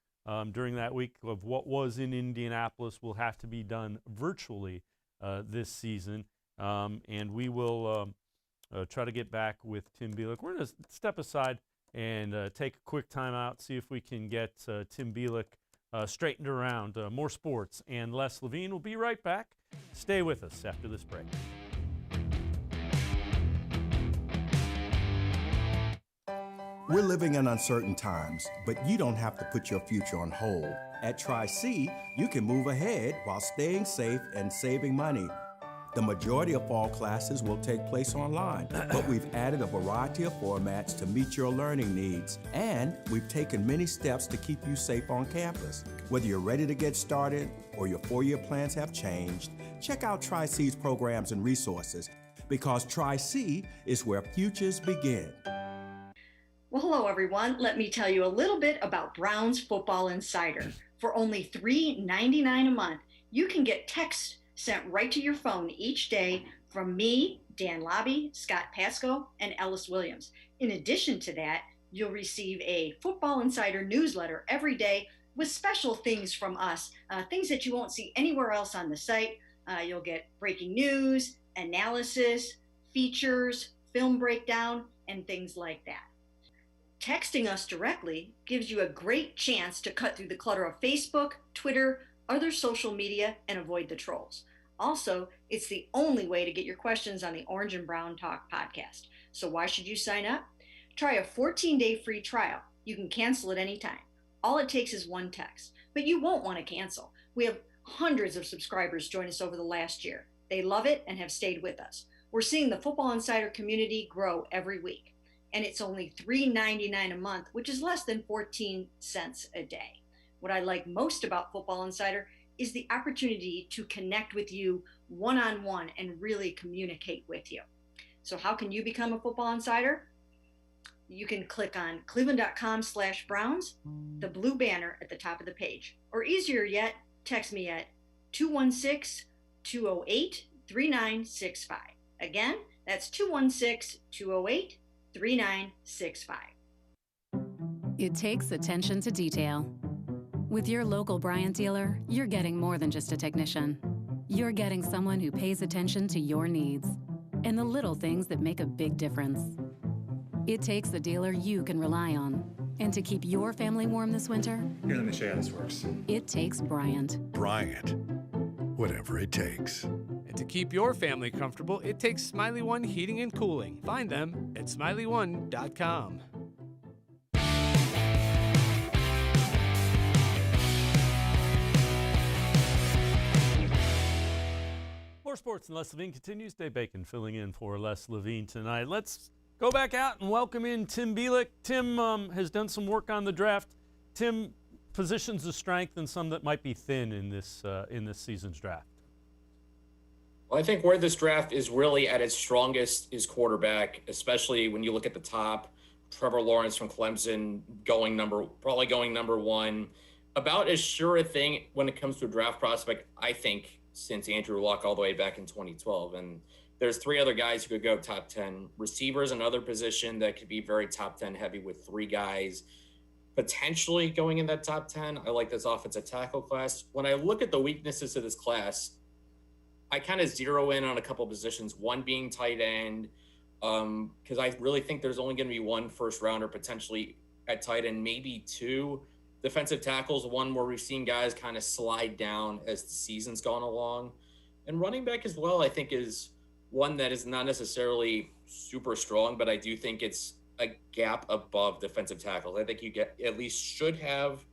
during that week of what was in Indianapolis will have to be done virtually this season. And we will try to get back with Tim Bielik. We're going to step aside and take a quick time out, see if we can get Tim Bielik straightened around. More sports and Les Levine. We'll be right back. Stay with us after this break. We're living in uncertain times, but you don't have to put your future on hold. At Tri-C, you can move ahead while staying safe and saving money. The majority of fall classes will take place online, but we've added a variety of formats to meet your learning needs, and we've taken many steps to keep you safe on campus. Whether you're ready to get started or your four-year plans have changed, check out Tri-C's programs and resources, because Tri-C is where futures begin. Well, hello, everyone. Let me tell you a little bit about Browns Football Insider. For only $3.99 a month, you can get text sent right to your phone each day from me, Dan Lobby, Scott Pasco, and Ellis Williams. In addition to that, you'll receive a Football Insider newsletter every day with special things from us, things that you won't see anywhere else on the site. You'll get breaking news, analysis, features, film breakdown, and things like that. Texting us directly gives you a great chance to cut through the clutter of Facebook, Twitter, other social media, and avoid the trolls. Also, it's the only way to get your questions on the Orange and Brown Talk podcast. So why should you sign up? Try a 14-day free trial. You can cancel at any time. All it takes is one text, but you won't want to cancel. We have hundreds of subscribers join us over the last year. They love it and have stayed with us. We're seeing the Football Insider community grow every week. And it's only $3.99 a month, which is less than 14 cents a day. What I like most about Football Insider is the opportunity to connect with you one-on-one and really communicate with you. So how can you become a Football Insider? You can click on cleveland.com/Browns, the blue banner at the top of the page. Or easier yet, text me at 216-208-3965. Again, that's 216-208-3965. It takes attention to detail. With your local Bryant dealer, you're getting more than just a technician. You're getting someone who pays attention to your needs and the little things that make a big difference. It takes a dealer you can rely on. And to keep your family warm this winter, Here, let me show you how this works. it takes Bryant. Bryant. Whatever it takes. And to keep your family comfortable, it takes Smiley One Heating and Cooling. Find them at smiley1.com. More sports and Les Levine continues. Dave Bacon filling in for Les Levine tonight. Let's go back out and welcome in Tim Bielik. Tim has done some work on the draft. Tim, positions of strength and some that might be thin in this season's draft. Well, I think where this draft is really at its strongest is quarterback, especially when you look at the top. Trevor Lawrence from Clemson probably going number one. About as sure a thing when it comes to a draft prospect, I think, since Andrew Luck all the way back in 2012. And there's three other guys who could go top 10. Receivers, another position that could be very top 10 heavy with three guys potentially going in that top 10. I like this offensive tackle class. When I look at the weaknesses of this class, I kind of zero in on a couple positions, one being tight end, because I really think there's only going to be one first rounder, potentially at tight end, maybe 2 defensive tackles, one where we've seen guys kind of slide down as the season's gone along. And running back as well, I think, is one that is not necessarily super strong, but I do think it's a gap above defensive tackles. I think you at least should have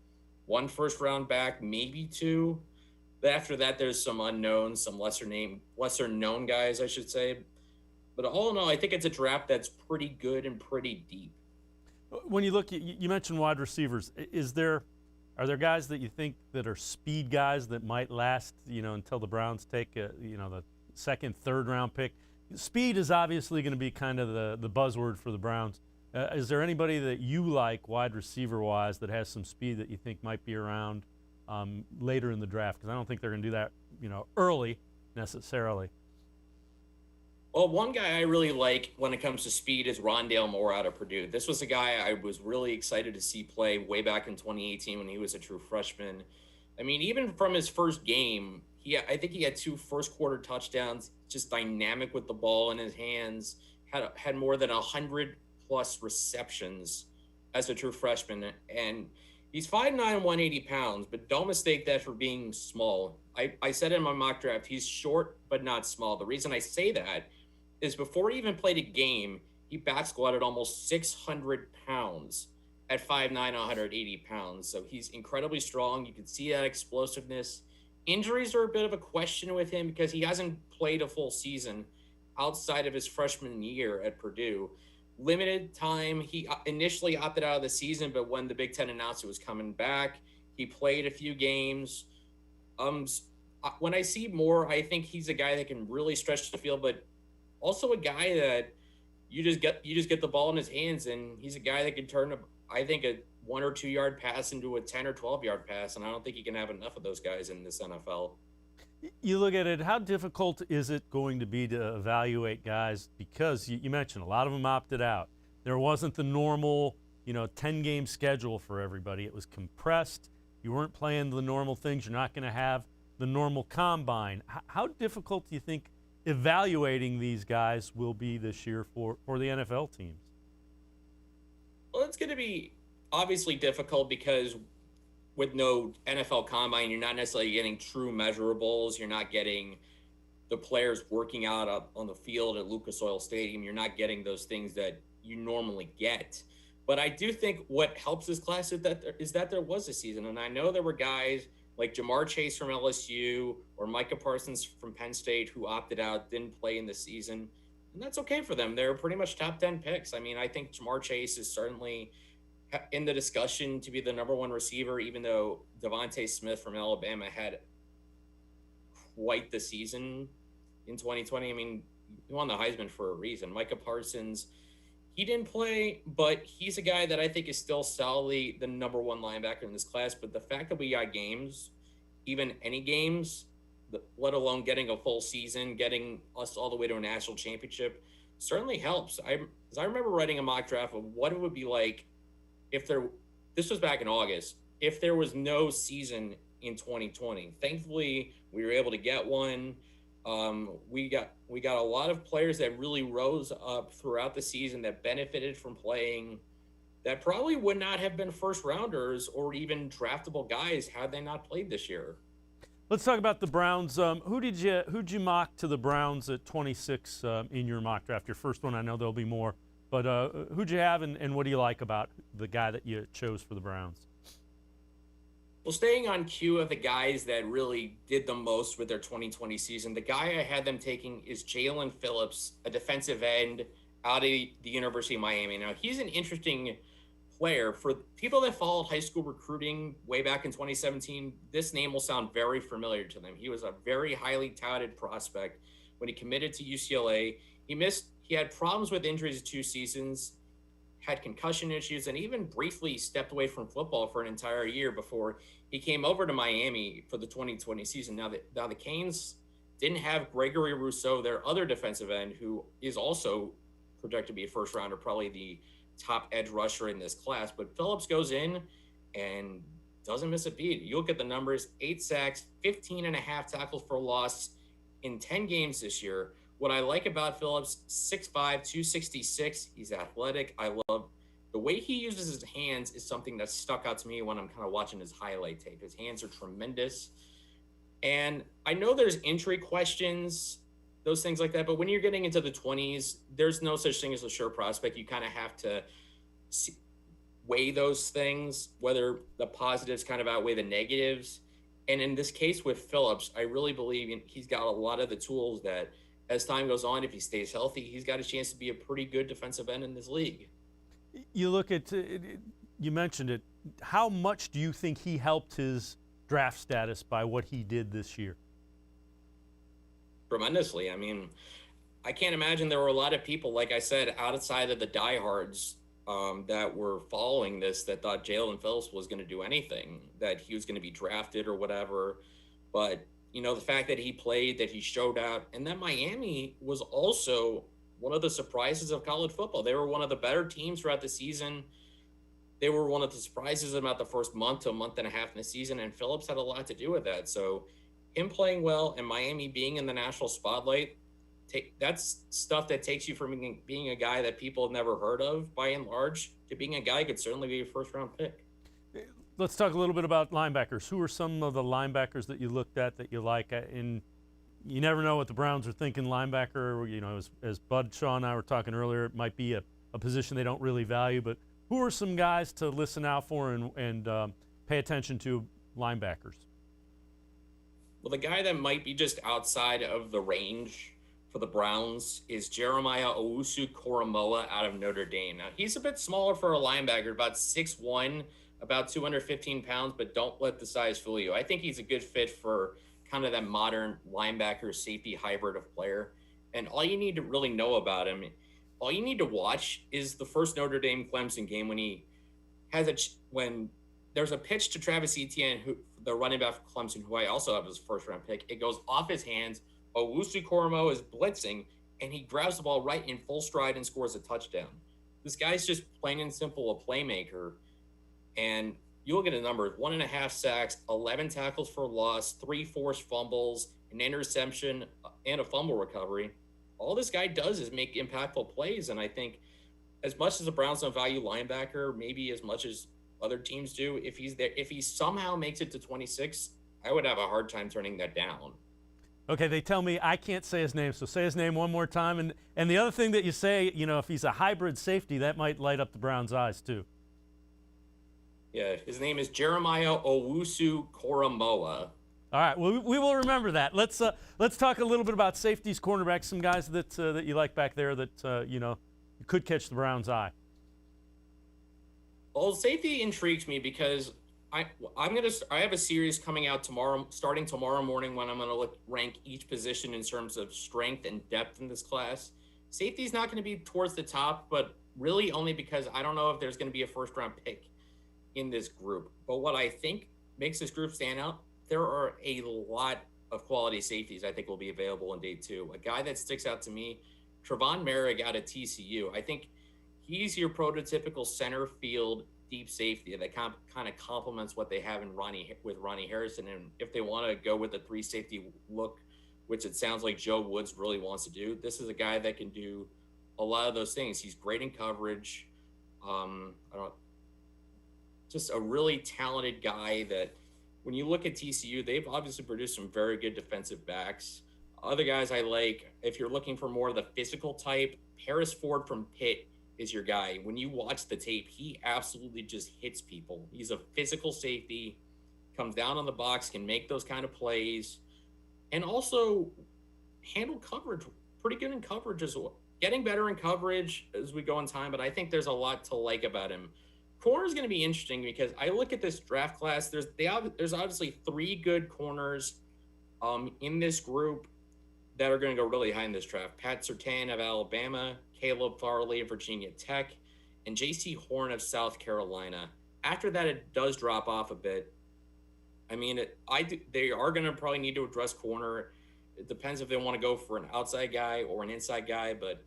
1 first-round back, maybe 2. But after that, there's some unknowns, some lesser known guys, I should say. But all in all, I think it's a draft that's pretty good and pretty deep. When you look, you mentioned wide receivers. Are there guys that you think that are speed guys that might last, until the Browns take, the 2nd, 3rd round pick? Speed is obviously going to be kind of the buzzword for the Browns. Is there anybody that you like wide receiver wise that has some speed that you think might be around later in the draft? Because I don't think they're going to do that, early necessarily. Well, one guy I really like when it comes to speed is Rondale Moore out of Purdue. This was a guy I was really excited to see play way back in 2018 when he was a true freshman. I mean, even from his first game, I think he had 2 first-quarter touchdowns, just dynamic with the ball in his hands, had more than 100-plus receptions as a true freshman. And he's 5'9", 180 pounds, but don't mistake that for being small. I said in my mock draft, he's short but not small. The reason I say that is before he even played a game, he back squatted almost 600 pounds at 5'9", 180 pounds. So he's incredibly strong. You can see that explosiveness. Injuries are a bit of a question with him because he hasn't played a full season outside of his freshman year at Purdue. Limited time. He initially opted out of the season, but when the Big Ten announced it was coming back, he played a few games. When I see Moore, I think he's a guy that can really stretch the field, but also a guy that you just get the ball in his hands, and he's a guy that can turn, I think, a 1 or 2 yard pass into a 10 or 12 yard pass, and I don't think you can have enough of those guys in this NFL. You look at it, how difficult is it going to be to evaluate guys? Because you mentioned a lot of them opted out. There wasn't the normal, 10-game schedule for everybody. It was compressed. You weren't playing the normal things. You're not going to have the normal combine. How difficult do you think evaluating these guys will be this year for the NFL teams? Well, it's going to be obviously difficult because with no NFL combine, you're not necessarily getting true measurables. You're not getting the players working out on the field at Lucas Oil Stadium. You're not getting those things that you normally get. But I do think what helps this class is that there was a season. And I know there were guys like Jamar Chase from LSU or Micah Parsons from Penn State who opted out, didn't play in the season. And that's okay for them. They're pretty much top 10 picks. I mean, I think Jamar Chase is certainly in the discussion to be the number 1 receiver, even though Devontae Smith from Alabama had quite the season in 2020. I mean, he won the Heisman for a reason. Micah Parsons, he didn't play, but he's a guy that I think is still solidly the number 1 linebacker in this class. But the fact that we got games, even any games, let alone getting a full season, getting us all the way to a national championship, certainly helps. I remember writing a mock draft of what it would be like this was back in August, if there was no season in 2020. Thankfully, we were able to get one. We got a lot of players that really rose up throughout the season that benefited from playing, that probably would not have been first rounders or even draftable guys had they not played this year. Let's talk about the Browns. Who'd you mock to the Browns at 26 in your mock draft? Your first one, I know there'll be more, but who'd you have, and what do you like about the guy that you chose for the Browns? Well, staying on cue of the guys that really did the most with their 2020 season, the guy I had them taking is Jalen Phillips, a defensive end out of the University of Miami. Now, he's an interesting player. For people that followed high school recruiting way back in 2017, this name will sound very familiar to them. He was a very highly touted prospect when he committed to UCLA. He had problems with injuries 2 seasons, had concussion issues, and even briefly stepped away from football for an entire year before he came over to Miami for the 2020 season. Now the Canes didn't have Gregory Rousseau, their other defensive end, who is also projected to be a first rounder, probably the top edge rusher in this class. But Phillips goes in and doesn't miss a beat. You look at the numbers: 8 sacks, 15 and a half tackles for loss in 10 games this year. What I like about Phillips, 6'5", 266. He's athletic. I love the way he uses his hands is something that stuck out to me when I'm kind of watching his highlight tape. His hands are tremendous. And I know there's injury questions, those things like that, but when you're getting into the 20s, there's no such thing as a sure prospect. You kind of have to weigh those things, whether the positives kind of outweigh the negatives. And in this case with Phillips, I really believe he's got a lot of the tools that as time goes on, if he stays healthy, he's got a chance to be a pretty good defensive end in this league. You look at, you mentioned it, how much do you think he helped his draft status by what he did this year? Tremendously. I mean, I can't imagine there were a lot of people, like I said, outside of the diehards that were following this that thought Jalen Phillips was going to do anything, that he was going to be drafted or whatever. But, you know, the fact that he played, that he showed out, and that Miami was also one of the surprises of college football. They were one of the better teams throughout the season. They were one of the surprises about the first month to a month and a half in the season, and Phillips had a lot to do with that. So him playing well and Miami being in the national spotlight, that's stuff that takes you from being a guy that people have never heard of by and large to being a guy who could certainly be a first-round pick. Let's talk a little bit about linebackers. Who are some of the linebackers that you looked at that you like? And you never know what the Browns are thinking linebacker. You know, as Bud, Shaw, and I were talking earlier, it might be a position they don't really value. But who are some guys to listen out for and pay attention to linebackers? Well, the guy that might be just outside of the range for the Browns is Jeremiah Owusu-Koramoah out of Notre Dame. Now, he's a bit smaller for a linebacker, about 6'1", about 215 pounds, but don't let the size fool you. I think he's a good fit for kind of that modern linebacker safety hybrid of player. And all you need to really know about him, all you need to watch is the first Notre Dame Clemson game when he has when there's a pitch to Travis Etienne, the running back for Clemson, who I also have as a first-round pick. It goes off his hands. Owusu-Koramoah is blitzing, and he grabs the ball right in full stride and scores a touchdown. This guy's just plain and simple a playmaker. And you look at the numbers, 1.5 sacks, 11 tackles for loss, 3 forced fumbles, an interception, and a fumble recovery. All this guy does is make impactful plays, and I think as much as the Browns don't value linebacker, maybe as much as other teams do, if he's there, if he somehow makes it to 26, I would have a hard time turning that down. Okay, they tell me I can't say his name, so say his name one more time. And the other thing that you say, you know, if he's a hybrid safety, that might light up the Browns' eyes too. Yeah, his name is Jeremiah Owusu-Koramoah. All right, well, we will remember that. Let's talk a little bit about safeties, cornerbacks, some guys that you like back there that you know could catch the Browns' eye. Well, safety intrigues me because I have a series coming out starting tomorrow morning, when I'm gonna rank each position in terms of strength and depth in this class. Safety's not going to be towards the top, but really only because I don't know if there's going to be a first-round pick in this group. But what I think makes this group stand out, there are a lot of quality safeties I think will be available in day 2. A guy that sticks out to me, Trevon Merrick out of TCU. I think he's your prototypical center field deep safety that kind of complements what they have with Ronnie Harrison. And if they want to go with a 3 safety look, which it sounds like Joe Woods really wants to do, this is a guy that can do a lot of those things. He's great in coverage. Just a really talented guy that when you look at TCU, they've obviously produced some very good defensive backs. Other guys I like, if you're looking for more of the physical type, Harris Ford from Pitt is your guy. When you watch the tape, he absolutely just hits people. He's a physical safety, comes down on the box, can make those kind of plays, and also handle coverage, pretty good in coverage as well. Getting better in coverage as we go in time, but I think there's a lot to like about him. Corner is going to be interesting because I look at this draft class. There's obviously 3 good corners in this group that are going to go really high in this draft. Pat Surtain of Alabama, Caleb Farley of Virginia Tech, and J.C. Horn of South Carolina. After that, it does drop off a bit. I mean, they are going to probably need to address corner. It depends if they want to go for an outside guy or an inside guy, but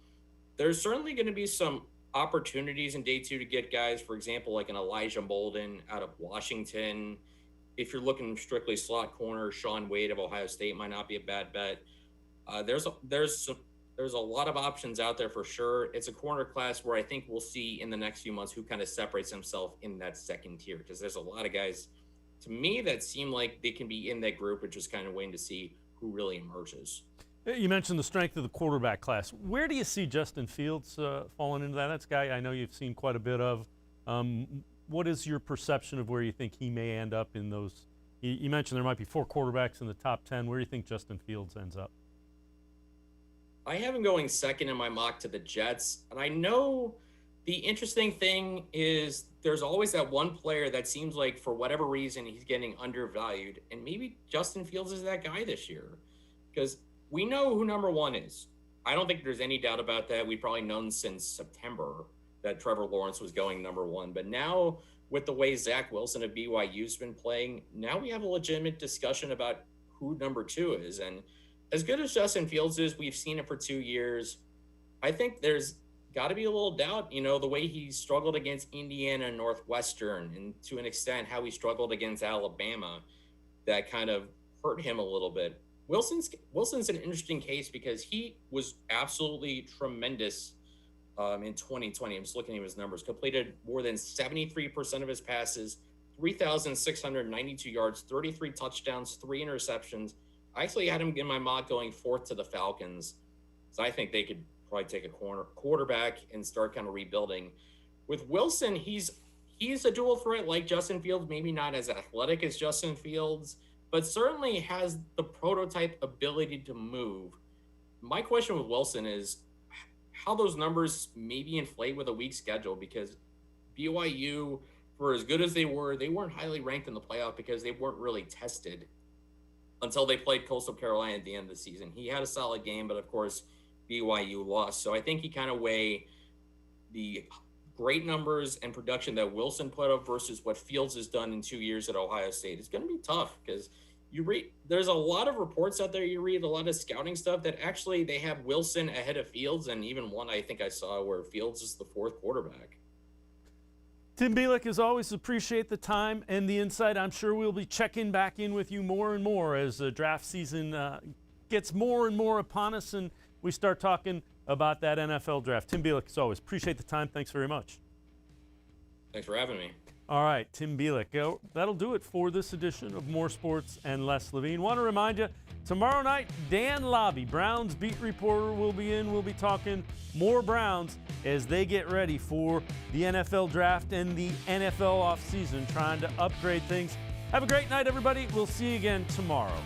there's certainly going to be some opportunities in day 2 to get guys, for example, like an Elijah Molden out of Washington. If you're looking strictly slot corner, Sean Wade of Ohio State might not be a bad bet. There's there's a lot of options out there for sure. It's a corner class where I think we'll see in the next few months who kind of separates himself in that second tier, because there's a lot of guys to me that seem like they can be in that group, and just kind of waiting to see who really emerges. You mentioned the strength of the quarterback class. Where do you see Justin Fields falling into that? That's a guy I know you've seen quite a bit of. What is your perception of where you think he may end up in those? You mentioned there might be 4 quarterbacks in the top 10. Where do you think Justin Fields ends up? I have him going second in my mock to the Jets. And I know the interesting thing is there's always that one player that seems like for whatever reason he's getting undervalued. And maybe Justin Fields is that guy this year, because we know who number 1 is. I don't think there's any doubt about that. We've probably known since September that Trevor Lawrence was going number 1. But now with the way Zach Wilson of BYU's been playing, now we have a legitimate discussion about who number 2 is. And as good as Justin Fields is, we've seen it for 2 years. I think there's got to be a little doubt, the way he struggled against Indiana and Northwestern, and to an extent how he struggled against Alabama, that kind of hurt him a little bit. Wilson's an interesting case because he was absolutely tremendous in 2020. I'm just looking at his numbers. Completed more than 73% of his passes, 3,692 yards, 33 touchdowns, 3 interceptions. I actually had him in my mock going 4th to the Falcons. So I think they could probably take a quarterback and start kind of rebuilding. With Wilson, he's a dual threat like Justin Fields, maybe not as athletic as Justin Fields, but certainly has the prototype ability to move. My question with Wilson is how those numbers maybe inflate with a weak schedule, because BYU, for as good as they weren't highly ranked in the playoff because they weren't really tested until they played Coastal Carolina at the end of the season. He had a solid game, but of course BYU lost. So I think he kind of weigh the great numbers and production that Wilson put up versus what Fields has done in 2 years at Ohio State. It's going to be tough because there's a lot of reports out there. You read a lot of scouting stuff that actually they have Wilson ahead of Fields, and even one I think I saw where Fields is the 4th quarterback. Tim Bielik, as always, appreciate the time and the insight. I'm sure we'll be checking back in with you more and more as the draft season gets more and more upon us and we start talking about that NFL draft. Tim Bielik, as always, appreciate the time. Thanks very much. Thanks for having me. All right, Tim Bielik. That'll do it for this edition of More Sports and Less Levine. Want to remind you, tomorrow night, Dan Lobby, Browns beat reporter, will be in. We'll be talking more Browns as they get ready for the NFL draft and the NFL offseason, trying to upgrade things. Have a great night, everybody. We'll see you again tomorrow.